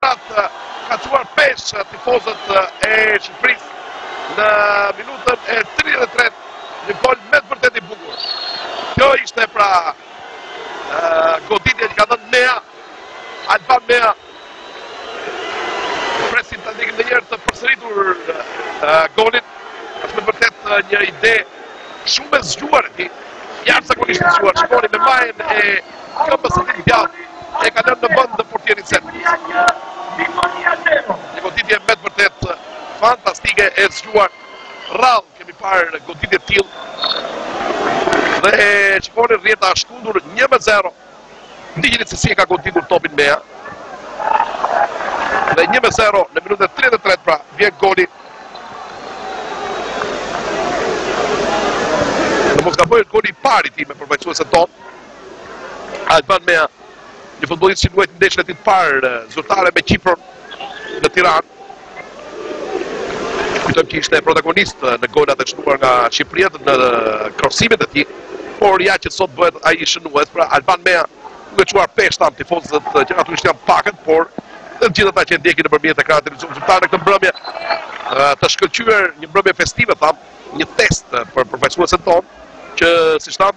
kampionat ka quar 5 tifozët e Shqipërisë në minutën e 33, një gol me të vërtet i bukur. Kjo ishte pra goditja që ka dhënë Mea, Alban Mea. Presim të ndjekim në njerë të përsëritur golin. Është me vërtet një ide shumë e zgjuar e ti, jashtëzakonisht e zgjuar. Shikoni me majën e këmbës së tij djathtë, e ka lënë në vend në portierin set. Një goditje me të vërtet fantastike e zgjuar. Rrallë kemi parë goditje të tillë. Dhe shikoni rrjeta shkundur 1-0. Ndiqeni se si e ka goditur topin Mea. Dhe 1-0 në minutën 33 pra vjen goli. Në mos gaboj goli i pari ti me përfaqësuesen ton. Alban Mea, një futbollist që luajti ndeshjen e tij të parë zyrtare me Kiprin në Tiranë. Kujtojmë që ishte protagonist në golat e shtuar nga Shqipëria në krosimet e tij, por ja që sot bëhet ai shënues, pra Alban Mea duke çuar peshta tifozët që natyrisht janë pakët, por dhe gjithë ata që ndjekin nëpërmjet ekranit televizion zyrtar në këtë mbrëmje të shkëlqyer, një mbrëmje festive tham, një test për përfaqësuesen ton që siç tham